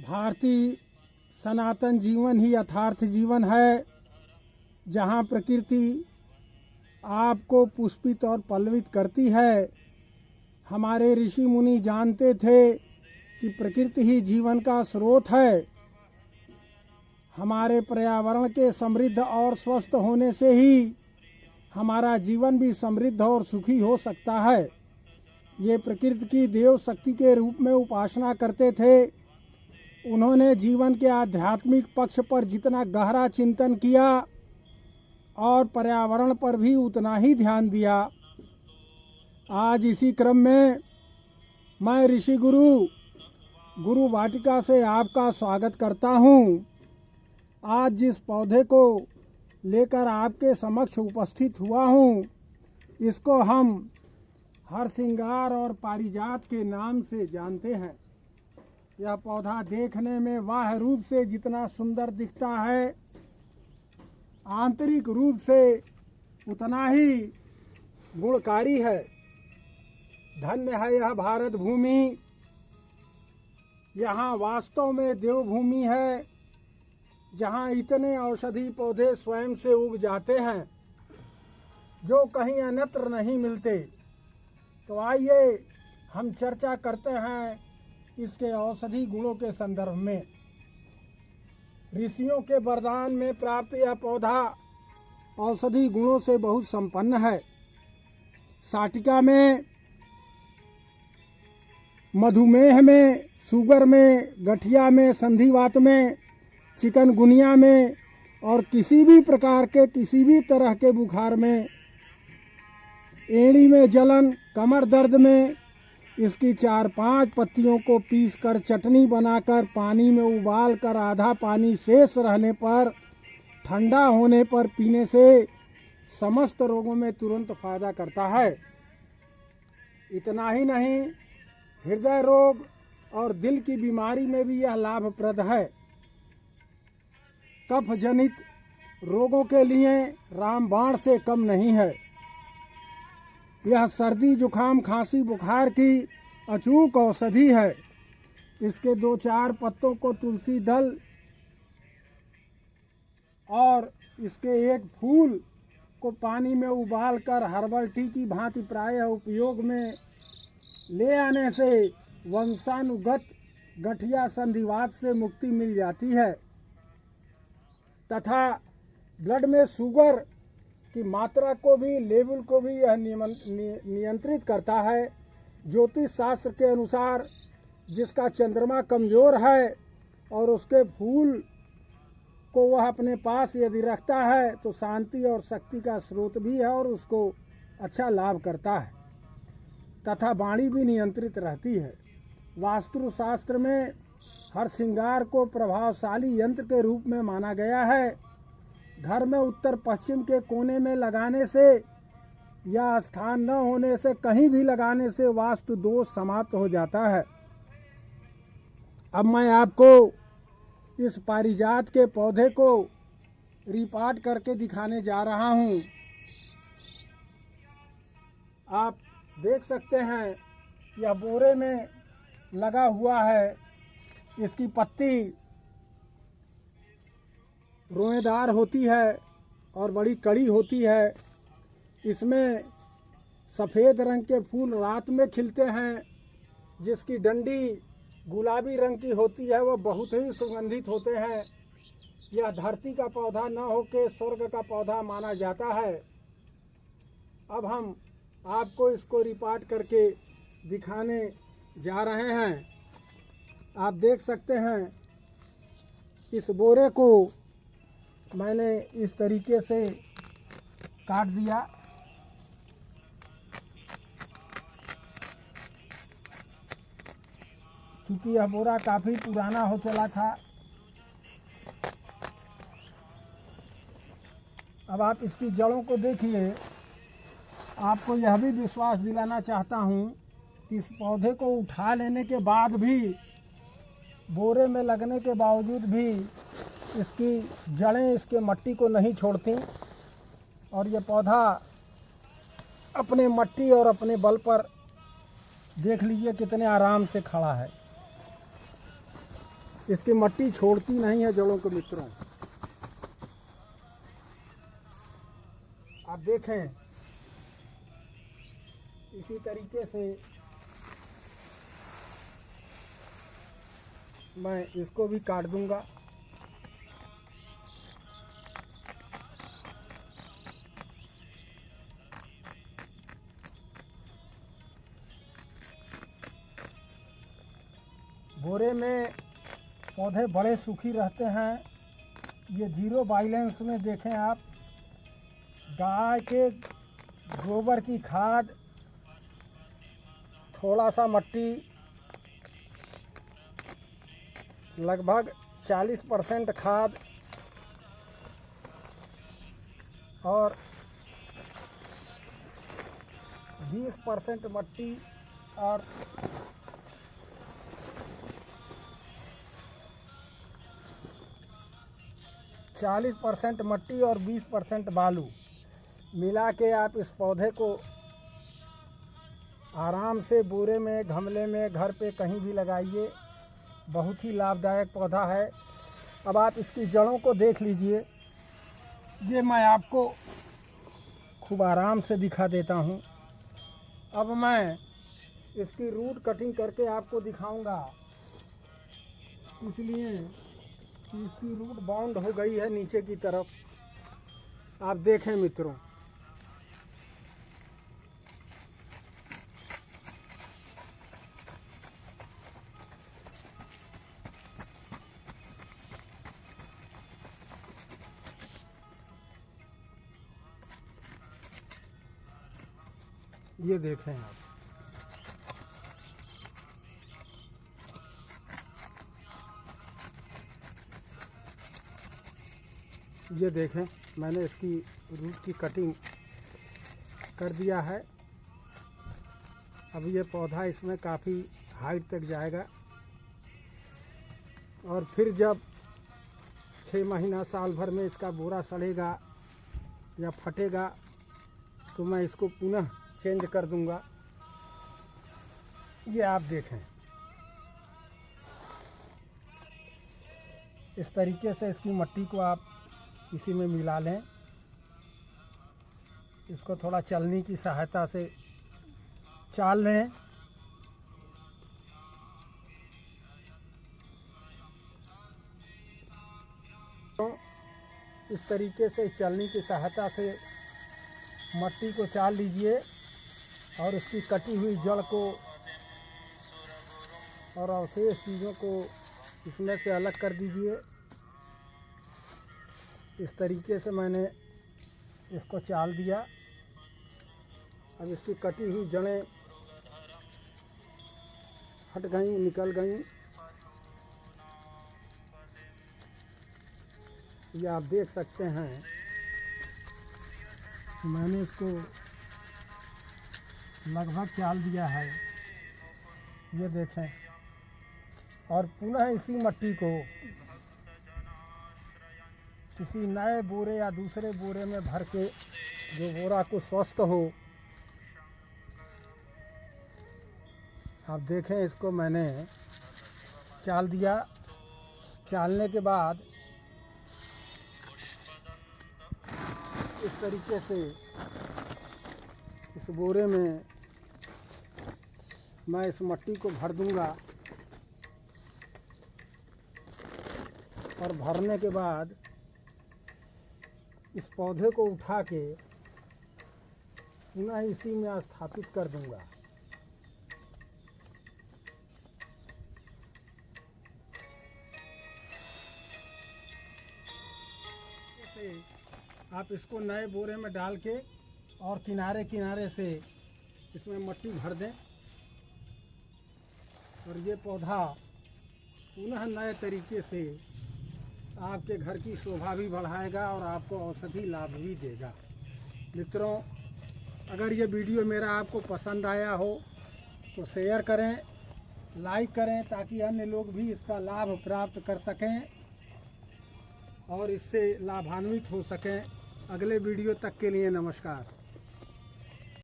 भारतीय सनातन जीवन ही यथार्थ जीवन है, जहाँ प्रकृति आपको पुष्पित और पल्लवित करती है। हमारे ऋषि मुनि जानते थे कि प्रकृति ही जीवन का स्रोत है। हमारे पर्यावरण के समृद्ध और स्वस्थ होने से ही हमारा जीवन भी समृद्ध और सुखी हो सकता है। ये प्रकृति की देव शक्ति के रूप में उपासना करते थे। उन्होंने जीवन के आध्यात्मिक पक्ष पर जितना गहरा चिंतन किया और पर्यावरण पर भी उतना ही ध्यान दिया। आज इसी क्रम में मैं ऋषि गुरु वाटिका से आपका स्वागत करता हूँ। आज जिस पौधे को लेकर आपके समक्ष उपस्थित हुआ हूँ, इसको हम हरसिंगार और पारिजात के नाम से जानते हैं। यह पौधा देखने में बाह्य रूप से जितना सुंदर दिखता है, आंतरिक रूप से उतना ही गुणकारी है। धन्य है यह भारत भूमि। यहाँ वास्तव में देवभूमि है, जहाँ इतने औषधि पौधे स्वयं से उग जाते हैं जो कहीं अन्यत्र नहीं मिलते। तो आइए हम चर्चा करते हैं इसके औषधि गुणों के संदर्भ में। ऋषियों के वरदान में प्राप्त यह पौधा औषधि गुणों से बहुत संपन्न है। साटिका में, मधुमेह में, शुगर में, गठिया में, संधिवात में, चिकनगुनिया में और किसी भी प्रकार के किसी भी तरह के बुखार में, एड़ी में जलन, कमर दर्द में इसकी 4-5 पत्तियों को पीसकर चटनी बनाकर पानी में उबालकर आधा पानी शेष रहने पर ठंडा होने पर पीने से समस्त रोगों में तुरंत फायदा करता है। इतना ही नहीं, हृदय रोग और दिल की बीमारी में भी यह लाभप्रद है। कफ जनित रोगों के लिए रामबाण से कम नहीं है। यह सर्दी, जुखाम, खांसी, बुखार की अचूक औषधि है। इसके 2-4 पत्तों को तुलसी दल और इसके एक फूल को पानी में उबालकर हर्बल टी की भांति प्रायः उपयोग में ले आने से वंशानुगत गठिया संधिवात से मुक्ति मिल जाती है तथा ब्लड में शुगर की मात्रा को भी, लेवल को भी यह नियंत्रित करता है। ज्योतिष शास्त्र के अनुसार जिसका चंद्रमा कमज़ोर है और उसके फूल को वह अपने पास यदि रखता है तो शांति और शक्ति का स्रोत भी है और उसको अच्छा लाभ करता है तथा वाणी भी नियंत्रित रहती है। वास्तु शास्त्र में हरसिंगार को प्रभावशाली यंत्र के रूप में माना गया है। घर में उत्तर पश्चिम के कोने में लगाने से या स्थान न होने से कहीं भी लगाने से वास्तु दोष समाप्त हो जाता है। अब मैं आपको इस पारिजात के पौधे को रिपार्ट करके दिखाने जा रहा हूँ। आप देख सकते हैं यह बोरे में लगा हुआ है। इसकी पत्ती रोएदार होती है और बड़ी कड़ी होती है। इसमें सफ़ेद रंग के फूल रात में खिलते हैं। जिसकी डंडी गुलाबी रंग की होती है वह बहुत ही सुगंधित होते हैं। यह धरती का पौधा न होकर स्वर्ग का पौधा माना जाता है। अब हम आपको इसको रिपार्ट करके दिखाने जा रहे हैं। आप देख सकते हैं इस बोरे को मैंने इस तरीके से काट दिया। क्योंकि यह बोरा काफ़ी पुराना हो चला था। अब आप इसकी जड़ों को देखिए। आपको यह भी विश्वास दिलाना चाहता हूँ कि इस पौधे को उठा लेने के बाद भी, बोरे में लगने के बावजूद भी इसकी जड़ें इसके मट्टी को नहीं छोड़ती और ये पौधा अपने मट्टी और अपने बल पर देख लीजिए कितने आराम से खड़ा है। इसकी मट्टी छोड़ती नहीं है जड़ों को मित्रों। आप देखें इसी तरीके से मैं इसको भी काट दूंगा। बोरे में पौधे बड़े सूखी रहते हैं। ये 0 बैलेंस में देखें आप, गाय के गोबर की खाद, थोड़ा सा मट्टी, लगभग 40% खाद और 20% मट्टी और 40% मट्टी और 20% बालू मिला के आप इस पौधे को आराम से बोरे में, गमले में, घर पे कहीं भी लगाइए। बहुत ही लाभदायक पौधा है। अब आप इसकी जड़ों को देख लीजिए। ये मैं आपको खूब आराम से दिखा देता हूँ। अब मैं इसकी रूट कटिंग करके आपको दिखाऊंगा, इसलिए कि इसकी रूट बाउंड हो गई है नीचे की तरफ। आप देखें मित्रों, ये देखें आप, ये देखें मैंने इसकी रूट की कटिंग कर दिया है। अब ये पौधा इसमें काफ़ी हाइट तक जाएगा और फिर जब 6 महीना साल भर में इसका बोरा सड़ेगा या फटेगा तो मैं इसको पुनः चेंज कर दूंगा। ये आप देखें, इस तरीके से इसकी मट्टी को आप इसी में मिला लें। इसको थोड़ा चलनी की सहायता से चाल लें। तो इस तरीके से चलनी की सहायता से मट्टी को चाल लीजिए और उसकी कटी हुई जड़ को और अवशेष चीज़ों को इसमें से अलग कर दीजिए। इस तरीके से मैंने इसको चाल दिया। अब इसकी कटी हुई जड़ें हट गई, निकल गई। ये आप देख सकते हैं, मैंने इसको लगभग चाल दिया है। ये देखें, और पुनः इसी मट्टी को किसी नए बोरे या दूसरे बोरे में भर के, जो बोरा को स्वस्थ हो। आप देखें, इसको मैंने चाल दिया। चालने के बाद इस तरीके से इस बोरे में मैं इस मट्टी को भर दूंगा और भरने के बाद इस पौधे को उठा के पुनः इसी में स्थापित कर दूंगा। ऐसे आप इसको नए बोरे में डाल के और किनारे किनारे से इसमें मट्टी भर दें और ये पौधा पुनः नए तरीके से आपके घर की शोभा भी बढ़ाएगा और आपको औषधि लाभ भी देगा। मित्रों, अगर ये वीडियो मेरा आपको पसंद आया हो तो शेयर करें, लाइक करें, ताकि अन्य लोग भी इसका लाभ प्राप्त कर सकें और इससे लाभान्वित हो सकें। अगले वीडियो तक के लिए नमस्कार।